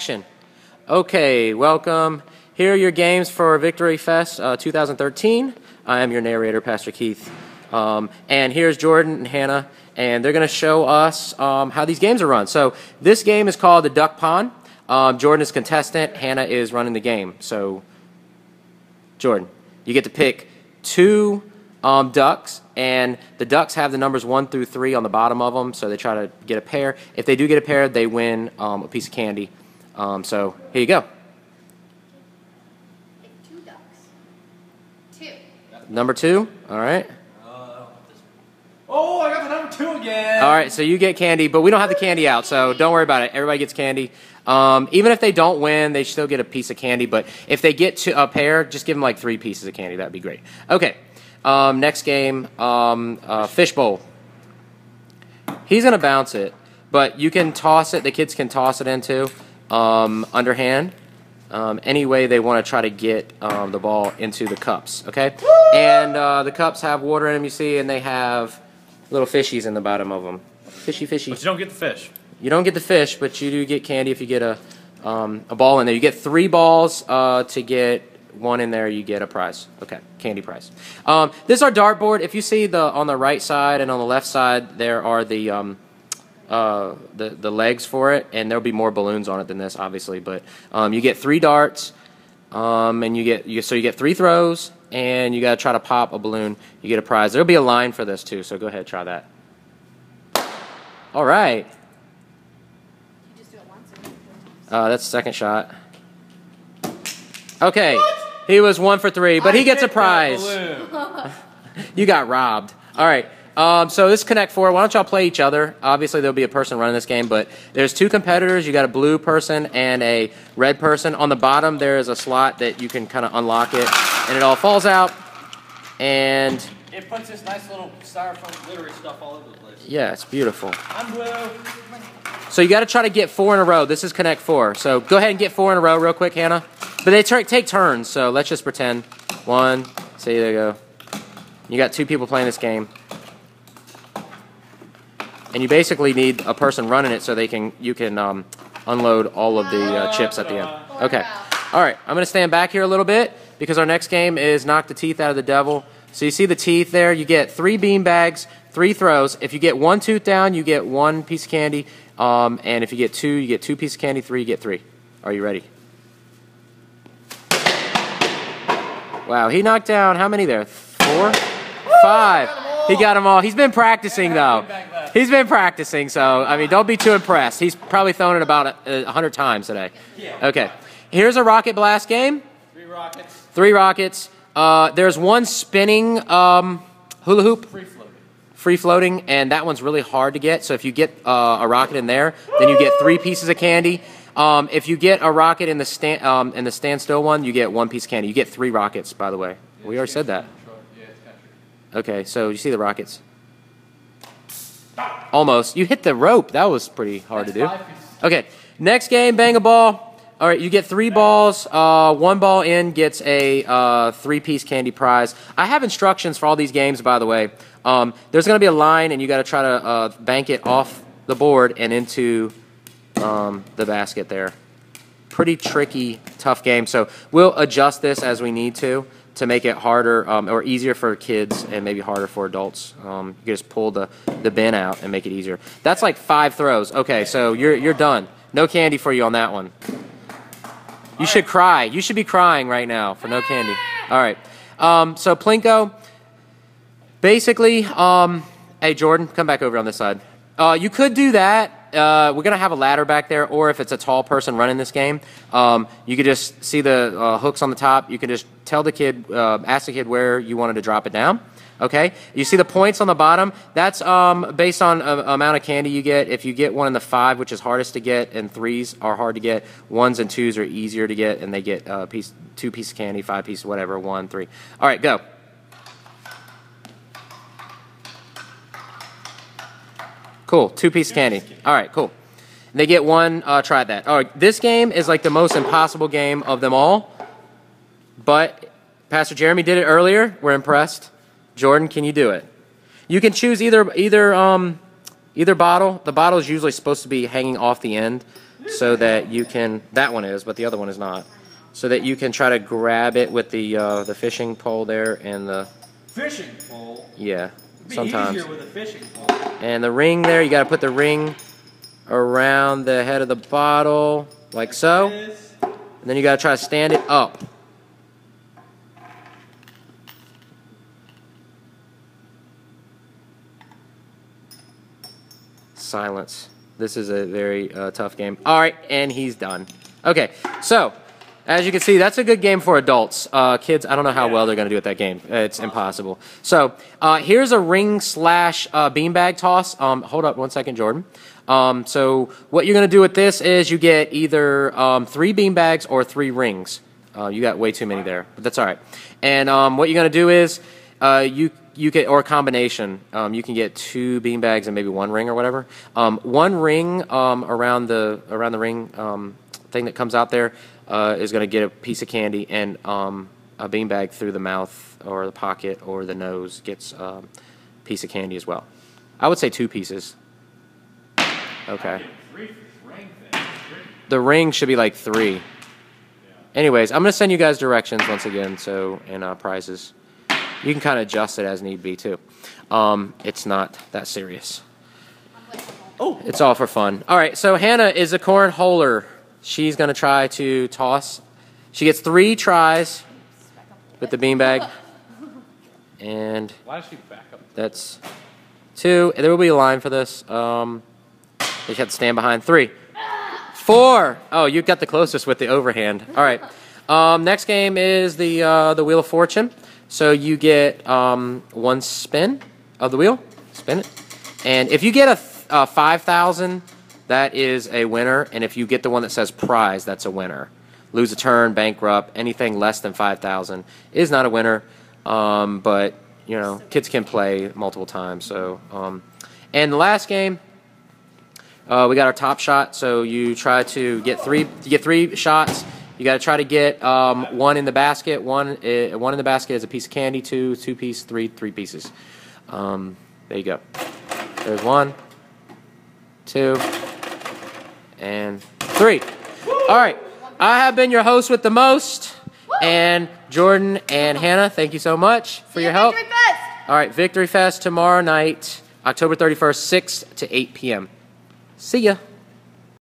action. Okay, welcome. Here are your games for Victory Fest 2013. I am your narrator, Pastor Keith. And here's Jordan and Hannah, and they're going to show us how these games are run. So this game is called the Duck Pond. Jordan is contestant. Hannah is running the game. So, Jordan, you get to pick two ducks, and the ducks have the numbers 1 through 3 on the bottom of them, so they try to get a pair. If they do get a pair, they win a piece of candy. So here you go. Pick 2 ducks. 2. Number 2, all right. Oh, I got the number 2 again. All right, so you get candy, but we don't have the candy out, so don't worry about it. Everybody gets candy. Even if they don't win, they still get a piece of candy, but if they get to a pair, just give them like 3 pieces of candy. That'd be great. Okay, next game, fishbowl. He's going to bounce it, but you can toss it. The kids can toss it into underhand. Any way they want to try to get the ball into the cups, okay? And the cups have water in them, you see, and they have little fishies in the bottom of them. Fishy, fishy. But you don't get the fish. You don't get the fish, but you do get candy if you get a ball in there. You get 3 balls to get 1 in there. You get a prize. Okay, candy prize. This is our dartboard. If you see on the right side and on the left side, there are the legs for it, and there'll be more balloons on it than this, obviously. But you get 3 darts, and you get 3 throws, and you got to try to pop a balloon. You get a prize. There'll be a line for this too, so go ahead, try that. All right. You just do it once or 4 times? That's the second shot. Okay, he was 1 for 3, but he gets a prize. You got robbed. All right. So this is Connect 4. Why don't y'all play each other? Obviously, there'll be a person running this game, but there's 2 competitors. You got a blue person and a red person. On the bottom, there is a slot that you can kind of unlock it, and it all falls out. And it puts this nice little styrofoam glittery stuff all over the place. Yeah, it's beautiful. I'm blue. So you got to try to get 4 in a row. This is Connect 4. So go ahead and get 4 in a row real quick, Hannah. But they take turns, so let's just pretend. 1. See, there you go. You got 2 people playing this game. And you basically need a person running it so you can unload all of the chips at the end. Okay. All right. I'm going to stand back here a little bit because our next game is Knock the Teeth Out of the Devil. So you see the teeth there. You get 3 bean bags, 3 throws. If you get 1 tooth down, you get 1 piece of candy. And if you get 2, you get 2 pieces of candy. 3, you get 3. Are you ready? Wow. He knocked down how many there? 4? 5. He got them all. He's been practicing, though. He's been practicing, so, I mean, don't be too impressed. He's probably thrown it about 100 times today. Okay. Here's a rocket blast game. 3 rockets. 3 rockets. There's 1 spinning hula hoop. Free floating, and that one's really hard to get. So if you get a rocket in there, then you get 3 pieces of candy. If you get a rocket in the standstill one, you get 1 piece of candy. You get 3 rockets, by the way. We already said that. Okay, so you see the rockets. Almost. You hit the rope. That was pretty hard to do. Okay, next game, bang a ball. All right, you get 3 balls. 1 ball in gets a 3-piece candy prize. I have instructions for all these games, by the way. There's going to be a line, and you got to try to bank it off the board and into the basket there. Pretty tricky, tough game. So we'll adjust this as we need to make it harder or easier for kids and maybe harder for adults. You can just pull the bin out and make it easier. That's like 5 throws. Okay, so you're done. No candy for you on that one. You should cry. You should be crying right now for no candy. All right. So Plinko, basically, hey, Jordan, come back over on this side. You could do that. We're going to have a ladder back there, or if it's a tall person running this game, you could just see the hooks on the top. You can just tell the kid, ask the kid where you wanted to drop it down. Okay? You see the points on the bottom? That's based on amount of candy you get. If you get 1 in the 5, which is hardest to get, and 3s are hard to get, 1s and 2s are easier to get, and they get 2 pieces of candy, 5 pieces, whatever, 1, 3. All right, go. Cool, 2 pieces of candy. All right, cool. They get 1, try that. All right, this game is like the most impossible game of them all, but Pastor Jeremy did it earlier. We're impressed. Jordan, can you do it? You can choose either bottle. The bottle is usually supposed to be hanging off the end, so that you can. That one is, but the other one is not. So that you can try to grab it with the fishing pole there and the Fishing pole? yeah. It'd be Sometimes. easier with a fishing pole. And the ring there, you got to put the ring around the head of the bottle like so. And then you got to try to stand it up. Silence. This is a very tough game. All right, and he's done. Okay, so as you can see, that's a good game for adults. Kids, I don't know how well they're going to do at that game. It's impossible. So here's a ring slash beanbag toss. Hold up 1 second, Jordan. So what you're going to do with this is you get either 3 beanbags or 3 rings. You got way too many there, but that's all right. And what you're going to do is you get, or a combination. You can get 2 beanbags and maybe 1 ring or whatever. 1 ring around the ring thing that comes out there is going to get a piece of candy, and a beanbag through the mouth or the pocket or the nose gets a piece of candy as well. I would say 2 pieces. Okay. The ring should be like 3. Anyways, I'm going to send you guys directions once again, and prizes. You can kind of adjust it as need be too. It's not that serious. Oh, it's all for fun. All right, so Hannah is a cornholer. She's going to try to toss. She gets 3 tries with the beanbag. And why does she back up? That's 2. There will be a line for this. You have to stand behind. 3. 4. Oh, you got the closest with the overhand. All right. Next game is the Wheel of Fortune. So you get 1 spin of the wheel. Spin it. And if you get a 5,000, that is a winner. And if you get the one that says prize, that's a winner. Lose a turn, bankrupt, anything less than 5,000 is not a winner. But, you know, kids can play multiple times. So, and the last game, we got our top shot. So you try to get 3 shots. You got to try to get 1 in the basket. One in the basket is a piece of candy. 2 pieces. 3 pieces. There you go. There's 1, 2, and 3. All right. I have been your host with the most, and Jordan and Hannah. Thank you so much for your help. Victory Fest. All right, Victory Fest tomorrow night, October 31st, 6 to 8 p.m. See ya.